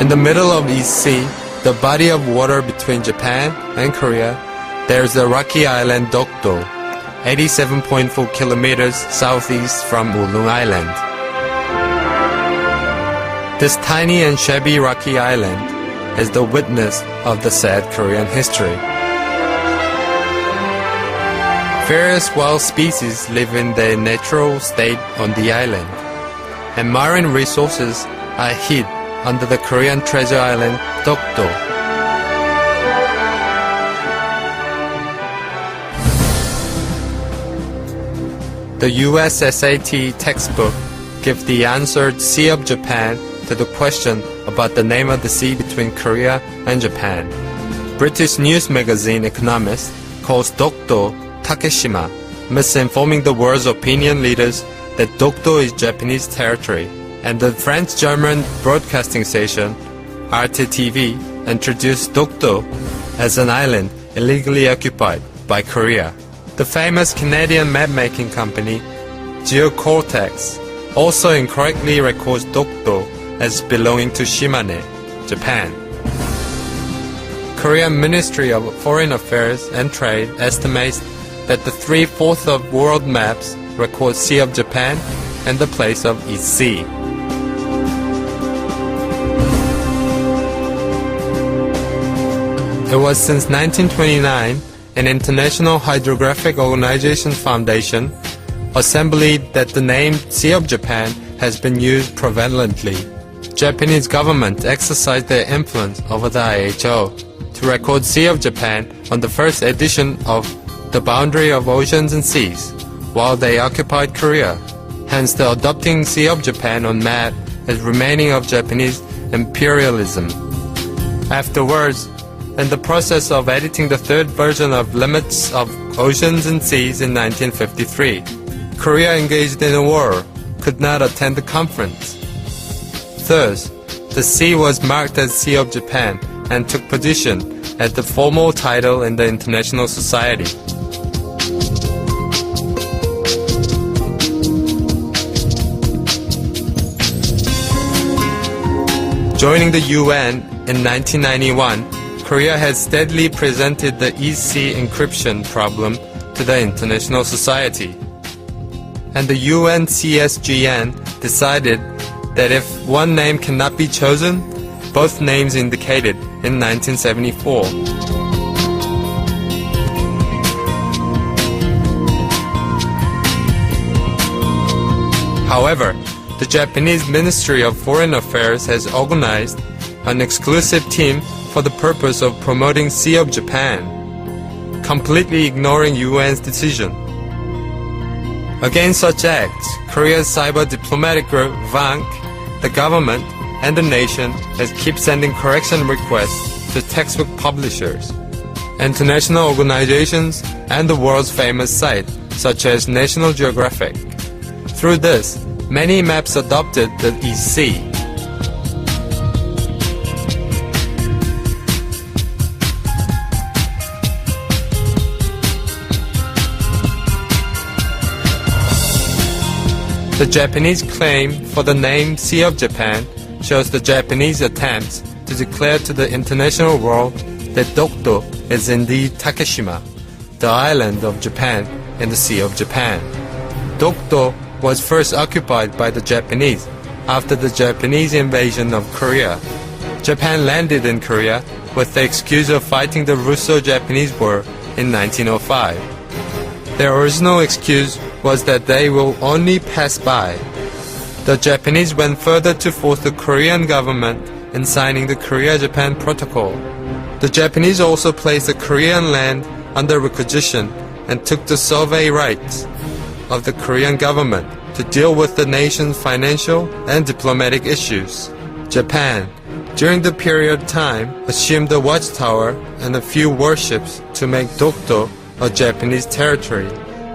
In the middle of East Sea, the body of water between Japan and Korea, there's the rocky island Dokdo, 87.4 kilometers southeast from Ulung Island. This tiny and shabby rocky island is the witness of the sad Korean history. Various wild species live in their natural state on the island, and marine resources are hid under the Korean treasure island Dokdo. The US SAT textbook gives the answer Sea of Japan to the question about the name of the sea between Korea and Japan. British news magazine Economist calls Dokdo Takeshima, misinforming the world's opinion leaders that Dokdo is Japanese territory. And the French-German broadcasting station RTTV introduced Dokdo as an island illegally occupied by Korea. The famous Canadian map-making company GeoCortex also incorrectly records Dokdo as belonging to Shimane, Japan. Korean Ministry of Foreign Affairs and Trade estimates that the 3/4 of world maps record Sea of Japan and the place of East Sea. It was since 1929 an International Hydrographic Organization Foundation assembly that the name Sea of Japan has been used prevalently. Japanese government exercised their influence over the IHO to record Sea of Japan on the first edition of The Boundary of Oceans and Seas, while they occupied Korea. Hence the adopting Sea of Japan on map as remaining of Japanese imperialism. Afterwards, in the process of editing the third version of Limits of Oceans and Seas in 1953, Korea engaged in a war, could not attend the conference. Thus, the sea was marked as Sea of Japan and took position as the formal title in the international society. Joining the UN in 1991, Korea has steadily presented the East Sea encryption problem to the international society. And the UNCSGN decided that if one name cannot be chosen, both names indicated in 1974. However, the Japanese Ministry of Foreign Affairs has organized an exclusive team for the purpose of promoting Sea of Japan, completely ignoring UN's decision. Against such acts, Korea's cyber diplomatic group, VANK, the government, and the nation has kept sending correction requests to textbook publishers, international organizations, and the world's famous site, such as National Geographic. Through this, many maps adopted the East Sea. The Japanese claim for the name Sea of Japan shows the Japanese attempts to declare to the international world that Dokdo is indeed Takeshima, the island of Japan in the Sea of Japan. Dokdo was first occupied by the Japanese after the Japanese invasion of Korea. Japan landed in Korea with the excuse of fighting the Russo-Japanese War in 1905. Their original excuse was that they will only pass by. The Japanese went further to force the Korean government in signing the Korea-Japan Protocol. The Japanese also placed the Korean land under requisition and took the survey rights of the Korean government to deal with the nation's financial and diplomatic issues. Japan, during the period of time, assumed a watchtower and a few warships to make Dokdo a Japanese territory,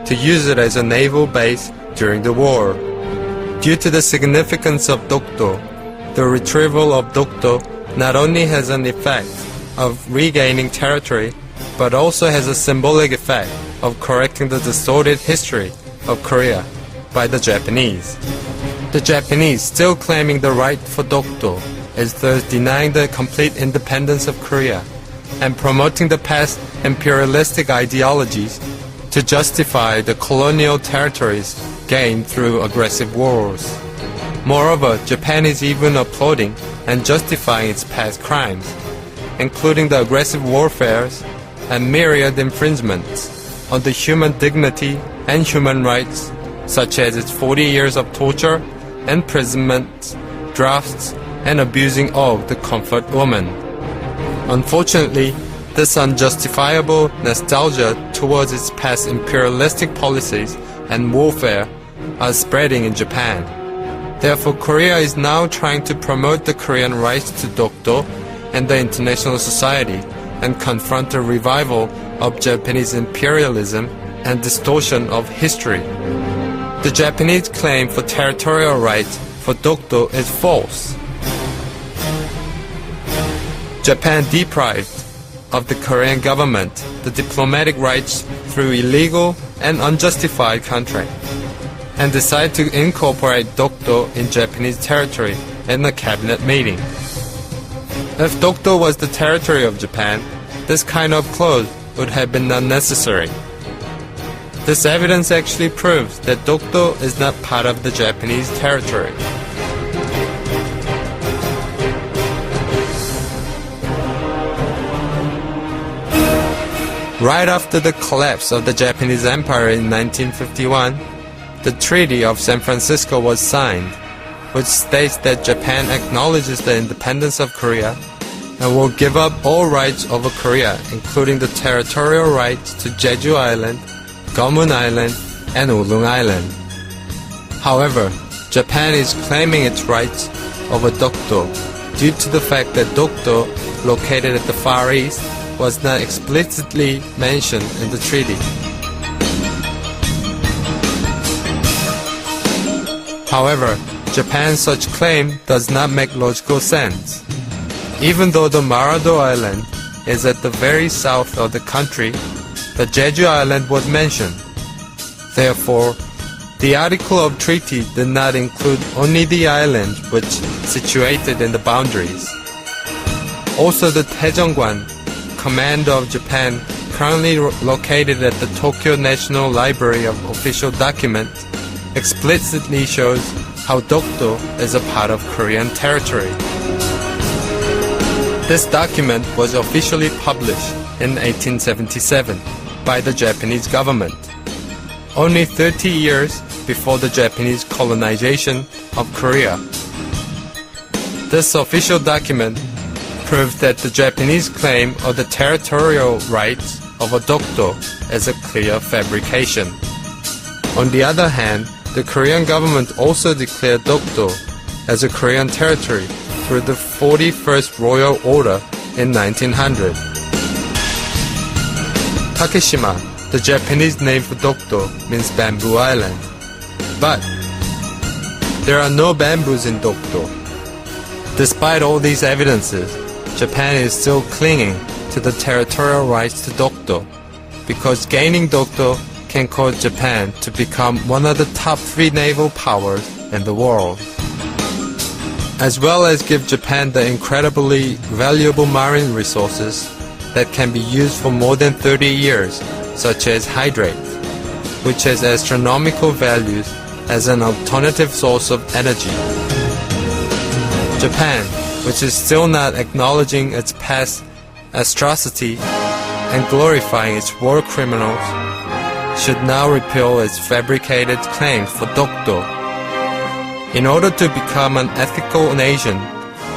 to use it as a naval base during the war. Due to the significance of Dokdo, the retrieval of Dokdo not only has an effect of regaining territory, but also has a symbolic effect of correcting the distorted history of Korea by the Japanese. The Japanese, still claiming the right for Dokdo, is thus denying the complete independence of Korea and promoting the past imperialistic ideologies to justify the colonial territories gained through aggressive wars. Moreover, Japan is even applauding and justifying its past crimes, including the aggressive warfares and myriad infringements on the human dignity and human rights, such as its 40 years of torture, imprisonment, drafts, and abusing of the comfort woman. Unfortunately, this unjustifiable nostalgia towards its past imperialistic policies and warfare are spreading in Japan. Therefore, Korea is now trying to promote the Korean rights to Dokdo and the international society and confront a revival of Japanese imperialism and distortion of history. The Japanese claim for territorial rights for Dokdo is false. Japan deprived of the Korean government the diplomatic rights through illegal and unjustified contract, and decided to incorporate Dokdo in Japanese territory in a cabinet meeting. If Dokdo was the territory of Japan, this kind of clause would have been unnecessary. This evidence actually proves that Dokdo is not part of the Japanese territory. Right after the collapse of the Japanese Empire in 1951, the Treaty of San Francisco was signed, which states that Japan acknowledges the independence of Korea and will give up all rights over Korea, including the territorial rights to Jeju Island, Gomun Island, and Ulung Island. However, Japan is claiming its rights over Dokdo due to the fact that Dokdo, located at the Far East, was not explicitly mentioned in the treaty. However, Japan's such claim does not make logical sense. Even though the Marado Island is at the very south of the country, the Jeju Island was mentioned. Therefore, the article of treaty did not include only the island which situated in the boundaries. Also, the Taejongwan, Command of Japan, currently located at the Tokyo National Library of Official Documents, explicitly shows how Dokdo is a part of Korean territory. This document was officially published in 1877 by the Japanese government, only 30 years before the Japanese colonization of Korea. This official document proved that the Japanese claim of the territorial rights of a Dokdo is a clear fabrication. On the other hand, the Korean government also declared Dokdo as a Korean territory through the 41st Royal Order in 1900. Takeshima, the Japanese name for Dokdo, means bamboo island. But there are no bamboos in Dokdo. Despite all these evidences, Japan is still clinging to the territorial rights to Dokdo, because gaining Dokdo can cause Japan to become one of the top 3 naval powers in the world, as well as give Japan the incredibly valuable marine resources that can be used for more than 30 years, such as hydrate, which has astronomical values as an alternative source of energy. Japan, which is still not acknowledging its past atrocity and glorifying its war criminals, should now repeal its fabricated claims for Dokdo. In order to become an ethical nation,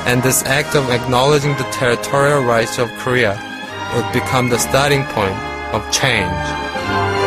and this act of acknowledging the territorial rights of Korea would become the starting point of change.